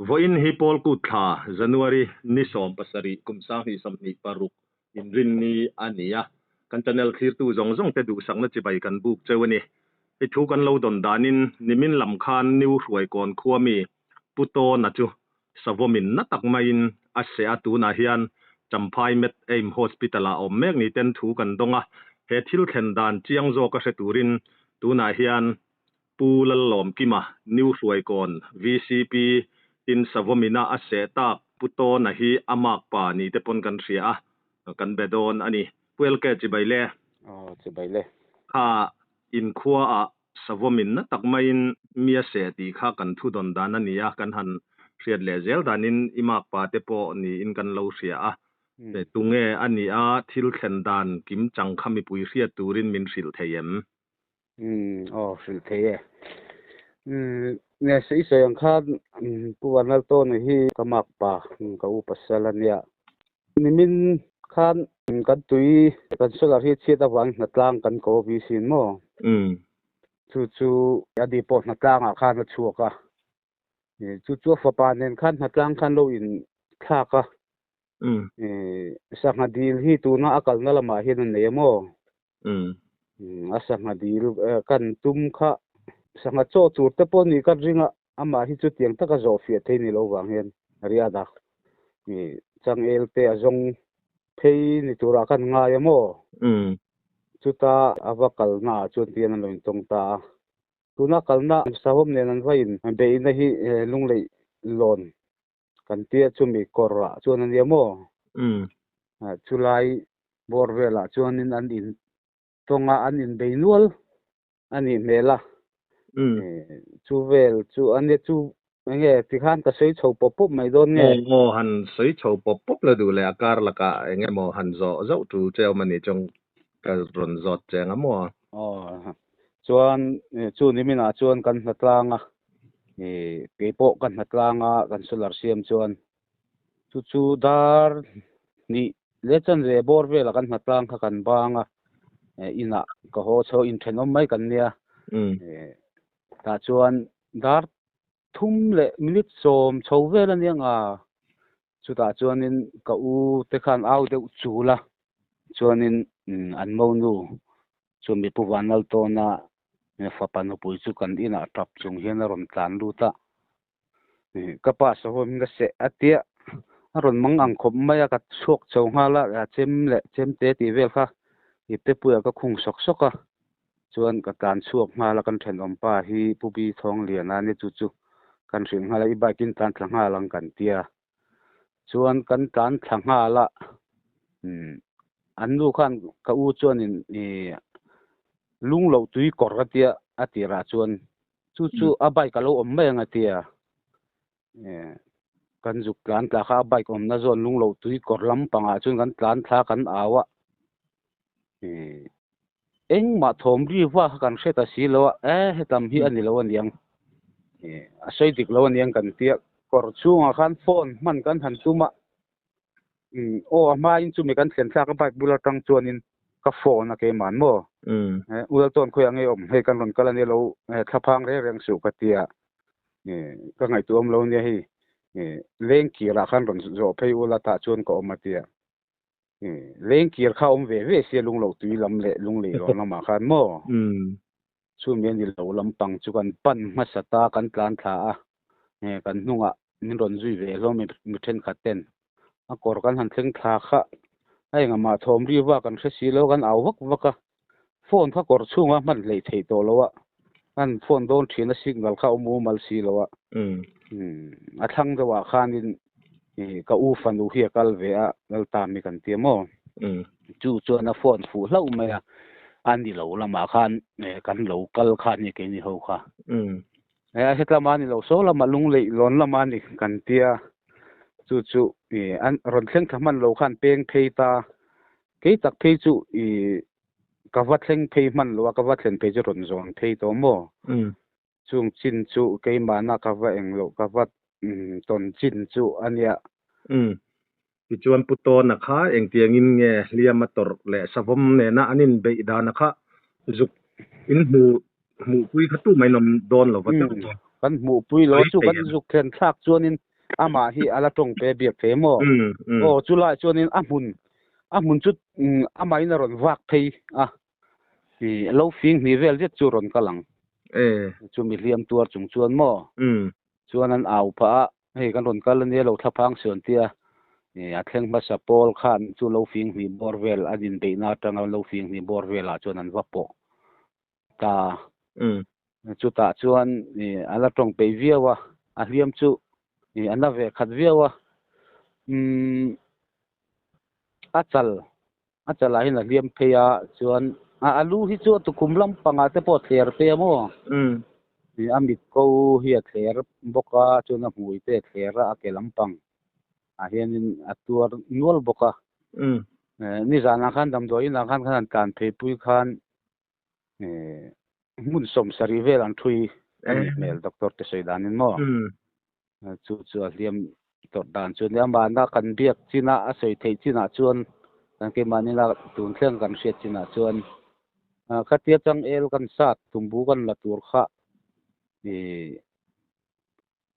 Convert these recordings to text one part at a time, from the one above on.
voin hipol kutha January ni som pasari kumsang hi samni paruk inrin ni ania kan channel thir tu zongjong te du sangna chibai kan buk chewani I thu kan lo don danin nimin lam khan niu hruai kon khuami puto na chu savomin na takmain ase atu na hian champhai met aim hospital a om mek ni ten thu kan donga he thil thlen dan chiang zo ka seturin tu na hian pulal lom kima niu hruai kon VCP in savomina ase tak puto na hi amak pa ni te pon kan ria kan bedon ani puelke chibaile chibaile kha in khua a savomin na takmain mia se ti kha kan thu don dan ania kan han riat le zel danin imak pa te po ni in kan lo ria a te tunge ani a thil thlen dan kim chang khami pui riat turin min sil theyem sil theye ne sei sayang khan puwanal to ni hi kamak pa ka upassalania nimin khan kan tui kan solar hi chita wang na tlang kan ko bi sin mo chu adi po na tlang a khan na chuaka chu fa pa nen khan na tlang khan lo in thaka sanga dil hi tu na akal na lama hi na nemo asanga dil kan tum kha sanga cho tur te pon ni kan ringa ama hi chu tiang taka zo fia the ni lo wang hen riada chang el te azong phei ni tura kan nga yamo chuta avakal na chun tian lo in tong ta tuna kalna sahom ne nan vain be na hi lunglei lon kan tia chumi korra chun an yamo chulai borvela chuanin an in tonga an in beinual ani mela chuvel chu ane chu nge tikhan ka sei chho pop mai don nge han sei chho pop la du le akar la ka nge mo han zo zo tu cheu mani chong ka ron zot cheng amo chuan chu ni mina chuan kan hnatlanga pe po kan hnatlanga kan solar siam chuan chu dar ni lechan re bor vela kan hmatlang kha kan banga ina ka ho cho in thenom mai kan nia ta chuan dar thum le minute som chhovel anianga chuta chuanin ka u te khan au de chula chuanin an mo nu chumi puwanal to na fapanu pui chu kan ina tap chung hian a ron tlan luta kapa so hom nga se atia ron mang ang khop maya ka chok chau hala chem te ti vel kha ipte puya ka khung sok soka chuan ka tan chuak hala kan then om pa hi pubi thong liana ni chu kan ring hala I bakin tan thlang halang kan tia chuan kan tan thlang hala an nu khan ka u chuan in lung lo tui koratia atira chuan chu abai ka lo om mai anga tia kan juk tlan tla kha bike om na zon lung lo tui kor lam panga chun kan tlan thla kan awa eng ma thom ri wa kan seta si lo hetam hi ani lo aniang a sei dik lo aniang kan tia kor chunga khan phone man kan han tuma ma in chu me kan thlen thla ka bike bula tang chuanin ka phone a ke man mo ul ton khoi ange om he kan ron kala ne lo thaphang re reng su ka tia ka ngai tu om lo ne hi leng ki ra khan ron zo phei ula ta chuan ko omatia leng ki kha om ve se lung lo tui lam le lung le ro lama khan mo chu men ni lo lam pang chu kan pan ma sata kan tlan tha a kan hnunga min ron zui ve lo mi then khaten a kor kan han thleng tha kha ai nga ma thom ri wa kan si lo kan aw waka phone kha kor chunga man lei thei to lowa an phone don thina signal kha umu mal si lowa a thang dawa khanin ka u fanu hi kal ve a lal ta mi kan tiamo chu na phone fu hlau mai a ani lo lama khan kan lo kal khan ni ke ni ho kha hetlama ni lo so lama lung lei lon lama ni kan tia chu an ron thleng thaman lo khan peng pheita ke tak phei chu kawa thleng phei man lo kawa thleng phei chu ron zon phei to mo chung chin chu ke mana kawa eng lo kawa ton chin chu ania ti chuan puto na kha eng tiangin nge liama tor le savom ne na anin be da na kha zuk in mu pui khatu mai nom don lo wa kan mu pui lo chu kan zuk khen thak chuanin ama hi ala tong pe biak the mo o chulai chuanin amun chu amai na ron wak thei a hi lo fing ni vel je chu ron kalang chu mi liam tuar chung chuan mo chuan an au pha hei kan ron kal ni lo thlapang sion tia a thleng ma sa pol khan chu lo fing ni borvel adin be na tang lo fing ni borvel a chuan an wapo ta chu ta chuan ni ala tong pe viawa a liam chu ni ana ve khat viawa achal a hin a liam pheya chuan alu hi chu tukum lam panga te po thler pe mo ni amit ko hi a thler boka chuna hui te thler a ke lampang a hianin atuar nual boka ni zana khan dam doi na khan kan phe pui khan mun som sari vel an thui ani mel doctor te soidanin mo chu liam tot dan chu ni ama na kan biak china a soi thei china chuan kan ke manila tun thleng kan hriat china chuan khatia chang el kan sat tumbu kan la tur kha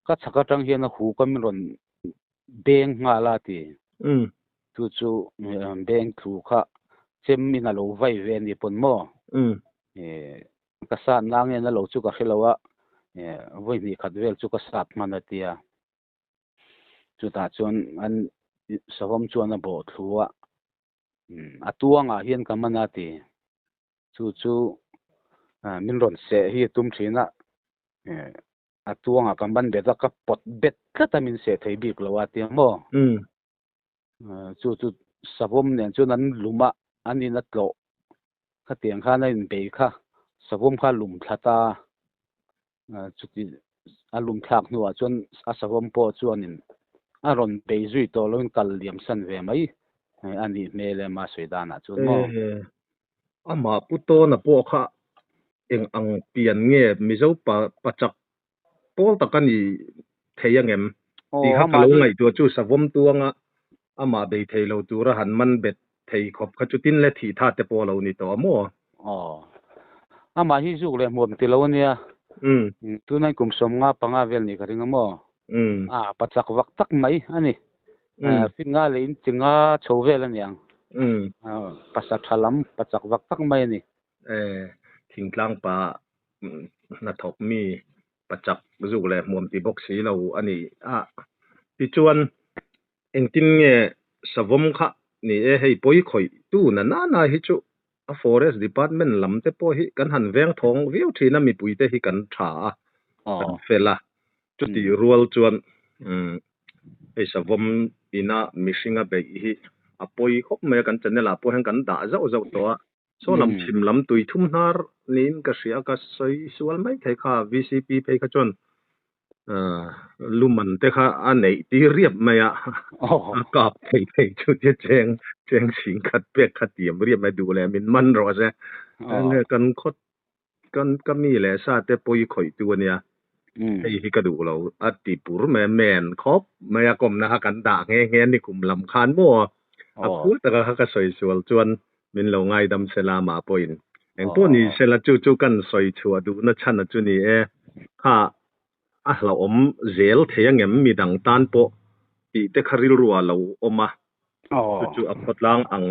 ka chaka tang hian a hu kam ron beng nga la ti chu beng thu kha chem min a lo vai ve ni pon mo ka san lang en a lo chu ka khilowa voi ni khat vel chu ka sat manatia chu ta chuan an savom chuan a bo thuwa atuanga hian kamana ti chu min ron se hi tum thina atuanga kamban beta ka pot bet katamin se thei bik lawa ti mo chu savom nen chu nan luma ani na tlo khatiang kha na in be kha savom kha lum thata chuti alum thak nuwa chuan a savom po chuanin aron be zui to loin kal liam san ve mai ani mele ma soidana chuan mo ama puto na po kha eng ang pian nge mizo pachak pol takani theyangem ti ha lo ngai tu chu savom tuanga ama be theilo tura hanman bet thei khop kha chutin le thi tha te po lo ni to mo ama hi zu le mom ti lo nia tu nai kum som nga panga vel ni karinga mo pachak wak tak mai ani finga le in chinga chovel aniang pasak thalam pachak wak tak mai ni thingtlang pa na thok mi pachak zu le mom ti box si lo ani ti chuan engtin nge savom kha ni hei poi khoi tu na hi chu a forest department lam te po hi kan han veng thong viu thina mi pui te hi kan tha kan fela chu ti rual chuan ei savom ina mishinga be hi apoi khop me kan channel a po hang kan da zau to so lam thim lam tui thum nar nin ka sia ka soi sual mai thai kha VCP phei kha chon luman te kha anei ti riap maya kap phei chu te cheng sing khat pek khat tiam riap ma du le min man ro se ne kan khot kan kami le sa te poi khoi tu ania ei hi ka du lo ati pur me men khop maya kom na kan da nge ni kum lam khan mo a pu ta ka soi sual chuan min lo ngai dam sela ma poin eng po ni sela chu kan soi chua du na chan chu ni ha la om zel theyangem mi dang tan po ti te kharil ruwa lo oma chu apatlang ang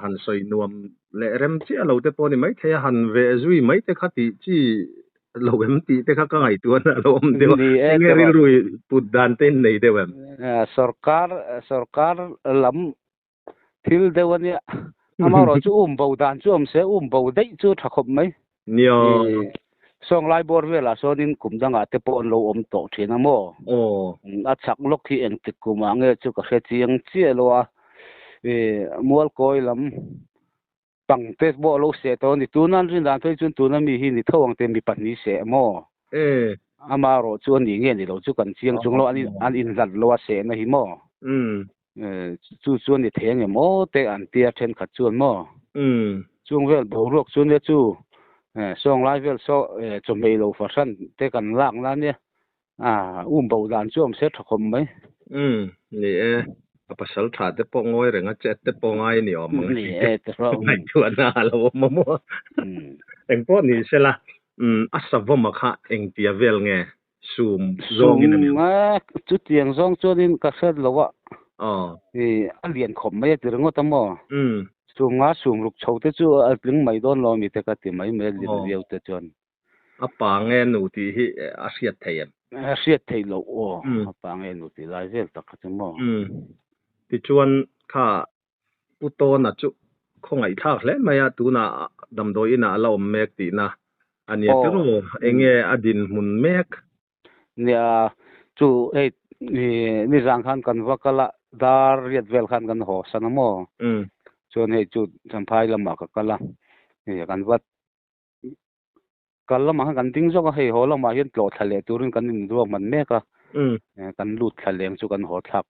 han soi nuam le rem chi alo te po ni mai the han ve zui mai te khati chi lo em ti te kha ka ngai tu na lo om de ngeril rui put dan ten nei de wem sarkar lam thil dewania amaro chu bodan chu se bo dei chu thakhop mai nio song lai bor vela sonin kumdanga te pon lo om to thina mo a chak lok hi eng tik kuma nge chu ka khe chiang che lo a mual koi lam pang te bo lo se to ni tunan rin dan thoi chun tunan mi hi ni thawang te mi pan ni se mo amaro chu ni nge ni lo chu kan chiang chung lo an in lat lo se na hi mo chu ni theng mo te an tia then khat chuan mo chung vel bo rok chu ne chu song lai vel so chomei lo fasan te kan lak na ne bo dan chom se thakhom mai ni pasal tha te po ngoi renga chet te po ngai ni om ni te ro ngai chuan na lo mo eng po ni sela asavom kha eng tia vel nge ซูมซองนี่นะจุดเตียงซองจนินกะเสดแล้วว่าอ๋ออันเลียนขมไม่ติรงตมอซูมซูมลูกโชเตจูอัลึงไม่โดนลอมีแต่กะติไม่เมลิเดียวแต่จนอะปางแงนูติฮิอาเซียไทยอาเซียไทยโลโออะปางแงนูติหลายเวลตักจมอติจวนค่าปุโตนะจุคงไอ้ทักแลมายาตูนะดำโดยนะเราเมกตินะอันนี้ติโรเองอดินมุนเมกเนี่ยจูนี่รังคันกันว่ากะละดาเรียดเวลคันกันโหสนมอจนให้จุสัมภายละมากะละนี่กันว่ากันละมากันติ้งซอกให้โหละมาเห็นโลทะเลตูรินกันนิดวมันเมกะกันลุดทะเลงจุกันโหทัก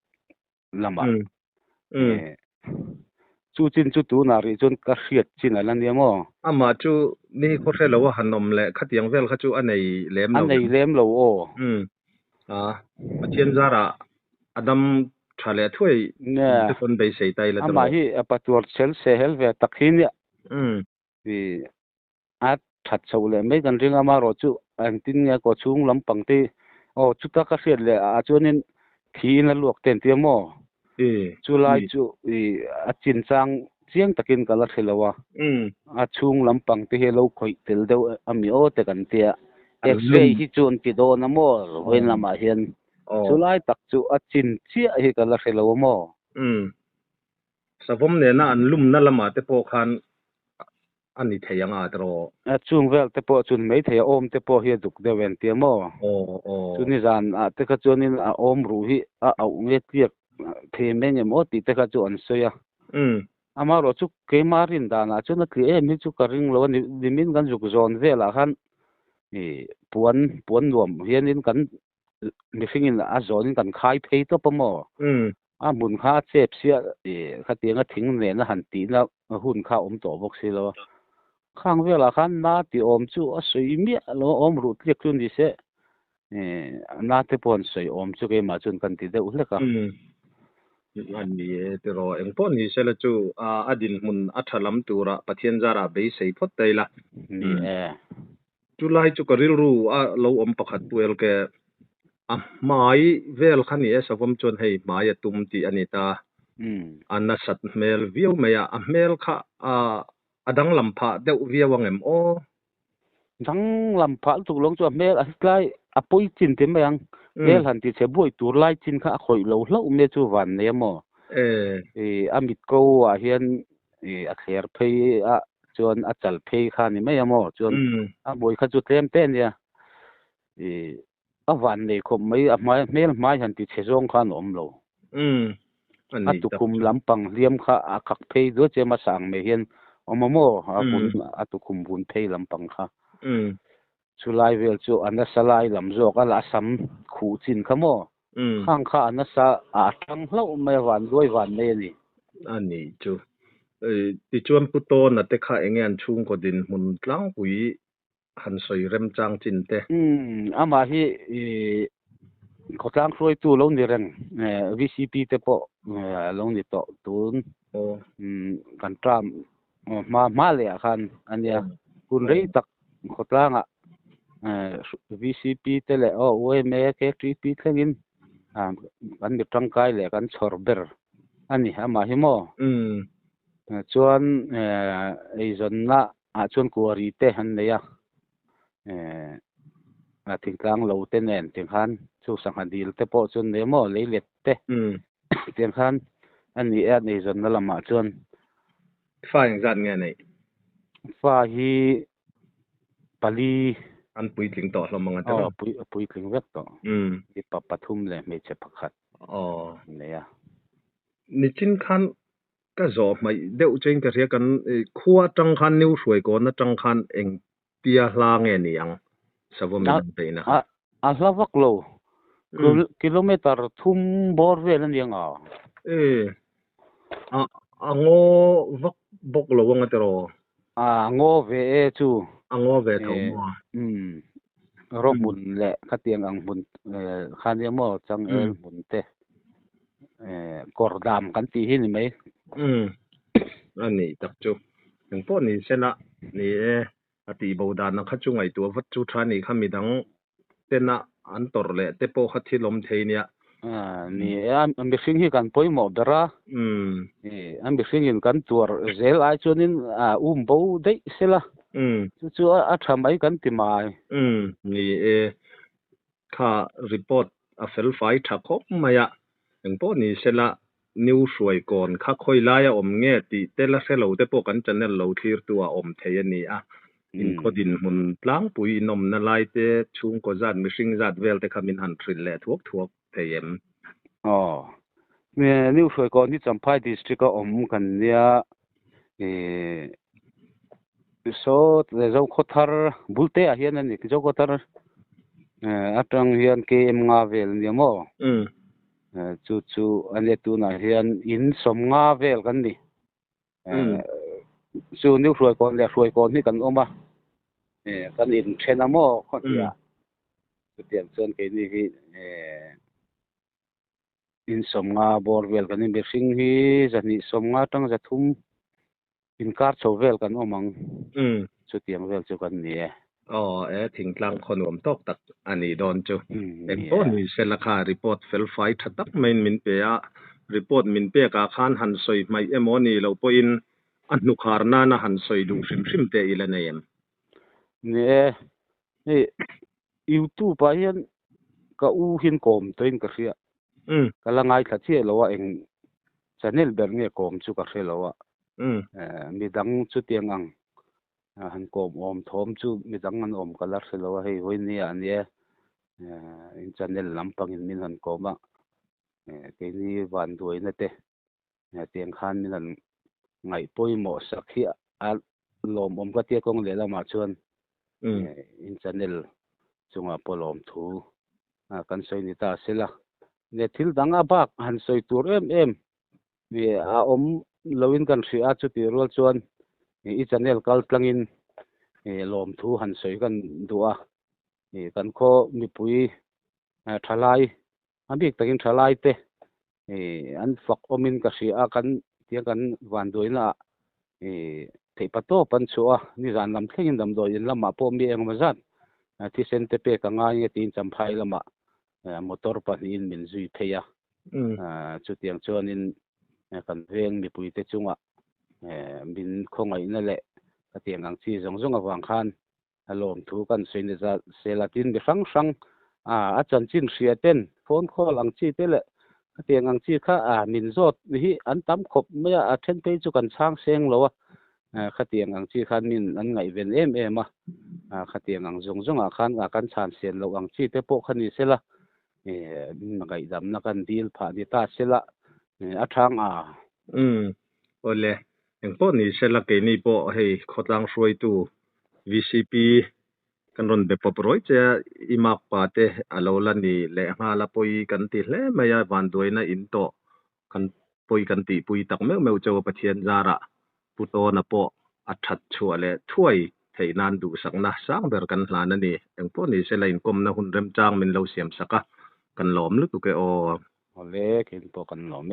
ละมาจูจินจูตูนาริจนกะเสียดจินอันนี้มอมาจูนี่โคเรลว่าหันนมแหละคัดยังเวลคัจูอันไหนเลมอันไหนเลมโลโอมาเทียนซาระอดัมทะเลถ้วยทุกคนไปใส่ไตแล้วมาฮีปะตัวเซลเซเฮลเวตักหินเนี่ยอัดถัดเสาเลยไม่กันเรื่องมารอจูอันตินเนี่ยก็ชุงลำปังที่จุดตะกะเสียดเลยจวนนี้ขีนลวกเต็นเตียมอจุไลจูจินจังเจียงตะกินกะละเทลวะชุงลำปังที่เฮโลคอยเตลเดอมิโอเตกันเตียเอ็กซ์เรย์ที่จวนติโดนะมอเวนละมาเห็นจุไลตักจูจินเจียเฮกะละเทลวะมอสะพมเนี่ยนะอันลุ่มนั่นละมาเตโปคันอันนี้เทียงตรอจุงเวลเตโปจุนไม่เทียอมเตโปเฮดุกเดเวนเตียมอจุนิจานเตกะจุนินอมรูฮิเอาเงเตียเทเมเนี่ยมอติเตกะจุอันเสียอามารอจุเกมารินดานะจุนักเอมิจุกริงโลนิมินกันจุกโซนเวลาคันปวนรวมเฮียนินกันมีฟิงินอาโซนินกันคายเพย์ตัวปมอมุนค่าเจ็บเสียคัดเตียงก็ทิ้งเนี่ยนะหันตีแล้วหุ่นข้าอมตัวบกสิแล้วข้างเวลาคันนาติอมจูสวยเมียแล้วอมรูดเรียกจุนดิเสนาเตปอนสวยอมจูเกมาจุนกันติเดอุเลกะอันนี้ติรอเอ็งปอนนี่เสละจูอดินมุนอัฐลัมตูระปะเทียนจาระเบใส่พดไตละนี่จุไลจุกริลรูเราอมปะขัดตัวเอลแกหมายเวลคันนี้สวมจนให้หมายตุมตีอันนี้ตาอันนั้นสัตเมลวิวเมียเมลค่ะดังลำพะเดววิววังเอ็มดังลำพะตุกลงจวนเมลอะไรปุยจินเต็มยังเมลหันติเสบุยตัวไล่จินค่ะคอยเราเล่าเมจูวันเนี่ยมั้งมิดโกเฮียนเคลียร์เพย์จวนจัลเพย์ค่ะนี่ไม่ยังมั้งจวนบุยขจุดเต็มเต้นเนี่ยวันนี้คงไม่เมลไม่หันติเชจงค่ะนอมโลตุคุมลำปังเลี้ยมค่ะขักเพย์ด้วยเจมาสั่งไม่เห็นอมโมบุญตุคุมบุญเพย์ลำปังค่ะสุไลเวลจูอันนั้นสลายลำโจกละซ้ำขู่จินขโมข้างข้าอันนั้นตั้งเล่าไม่วันด้วยวันนี้นี่อันนี้จูติจวนพุโตนะแต่ข้าเองอันชุงก็ดินมุนลังปุยหันสวยเริ่มจางจินเตอามาที่เขาตั้งรวยตัวลงนี่เร่งVCP เตปลงนี่ต่อตุนกันตรามมาเลยคันอันเนี้ยคุณรีตักเขาตั้งVCP เตเลโอ้ยแม่แค่3 ปีเท่านั้นอันนี้ตั้งกายเลยกันชอร์เบอร์อันนี้อามาที่โมจวนไอ้จนน่ะจวนกัวรีเตหันเนี่ยถึงกลางเราเต้นแอนถึงขันชูสังหันดีเตปอจนเนี่ยโมเลยเล็ดเตถึงขันอันนี้จนนั่นละมาจวนฟ้าอย่างจันไงไหนฟ้าฮีปลีอันปุยถึงต่อเรามองกันต่อปุยถึงเวกต่อที่ปทุมเลยไม่ใช่พักขัดเนี่ยนี่จินขันก็จบมาเดี๋ยวเจงก็เรียกกันขั้วจังขันนิ้วสวยก่อนนะจังขันเองเตียลางเงี้ยนี่ยังสวมมันไปนะลาวักโลกิโลเมตรทุ่มบอร์เวนั่นยังงอวักบกโลวังอัตโรงอเวจูงอเวทอมรบบุญแหละขัดเตียงอังบุญขันยังมอจังบุญเตกอร์ดามกันตีหินไหมอันนี้ตักจูอย่างพวกนี้เช่นละนี่ตีบูดานนักขจุงไอตัววัดจุทานี่ข้ามีดังเต้นนะ อันตอร์เลเตโปขัดที่ลมเทเนี่ยนี่อันเบสิงฮีกันปอยหมอบดราอันเบสิงฮินกันตัวเซลไอจนินบูได้เสละจู่ๆทำไมกันติมายนี่ค่ารีพอร์ตเฟลไฟทักคบมายะอย่างพวกนี้เสละนิวสวยก่อนค่าค่อยไล่เงี้ยติเตละเสลาเตโปกันจันเนลเราทีร์ตัวเทนี่อินก็ดินหุ่นพลางปุยนมนาไลเตชุงก็จัดมิชิงจัดเวลเตคามินหันทริลเลทวกเทียมเนี่ยนิวสวยก่อนที่จำพายดิสตริกก็กันเนี่ยโซเจ้าโคตรบุลเตะเฮียนนี่เจ้าโคตรอัตรังเฮียนเกมงาเวลเนี่ยมั้งจู่ๆอันนี้ตัวน่ะเฮียนอินสมงาเวลกันนี่จู่นิวสวยก่อนแล้วสวยก่อนนี่กันมากันอินเทนามอคนเดียวเตรียมส่วนเกนี่ที่อินสมงาบอร์เวลกันนี่เบสิงฮีจะนี่สมงาตั้งจะทุ่มอินการ์ดโซเวลกันมังสุดเตรียมเวลจุกันนี่ถึงกลางคนมตอกตักอันนี้โดนจูแต่พอนี่เซลคารีพอร์ตเฟลไฟทัดตักไม่มินเปียรีพอร์ตมินเปียกาคานหันสวยไม่เอมอนี่เราพออินอันนุคาร์นาหันสวยดูชิมเตอีละเนียมนี่ยูทูบไปเห็นก็หินกลมตัวอินก็เสียก็ละไงถ้าเที่ยวเราว่าเองจะเนลเบอร์เนี่ยกลมจุกเสียเราว่ามีดังจุดเตียงหันกลมทอมจุมีดังมันก็ลักเสียเราว่าให้วันนี้อันนี้อินจะเนลลำปังอินมีหันกลมทีนี้วันด้วยนั่นเองเตียงขันมีหันไงป่วยหมอสักที่ลมก็เตี้ยกงเหลือมาชวนอินเนลจงปลอมทูกันสวยนิตาเสละเนี่ยทิลดังบักหันสวยตัวมีลวินกันเสียจุดที่รัวชวนอินเนลกัลตังอินลอมทูหันสวยกันดัวกันโคมีปุยทลายอันนี้ตังอินทลายเตอันฝักมินกันเสียกันเที่ยกันวันด้วยละที่ปัตโตปัญชัวนี่จานลำเข่งดำโดยลำมาพอมีเองมาจัดที่เซนเตเปกังไงที่จำพายลำมามอเตอร์ปันอินมินซุยเทียจุดยังชวนอินกันเวียงมีปุยเตจุงบินคงไงนั่นแหละก็เตียงอังซีจงวางคันลมถูกันส่วนจะเซลาตินไปฟังอาจารย์จินเสียเต้นโฟนคอลอังซีเตละเตียงอังซีข้ามินโซดนี่อันตั้มขบไม่อาเทนไปจุกันช่างเสียงหรอวะขัดเตียงอังซีขันมินอันไงเวนขัดเตียงอังจงขันกันชานเสียนเราอังซีเตโปขันนี่เสละไงดำนักันดีลผ่านดิตาเสละอัทางโอเลอย่างพวกนี้เสละเกนี่โปให้ขดลังช่วยตู้ VCP กันรอนแบบปรอยจะอิมากปาเตอโลลันนี่เละมาละปอยกันติเละไม่ยาวันด้วยนะอินโตกันปอยกันติปุยตักเมื่อเจ้าปะเทียนจาระปุโตนะโปอัดชัวเลยช่วยให้นานดูสักนะสร้างเบอร์กันหลานนี่อย่างพวกนี้เสละอินกรมนะหุ่นเริ่มจ้างมันเราเสียมสักกันหลอมลึกตุกเอโอเล็กเห็นพวกกันหลอม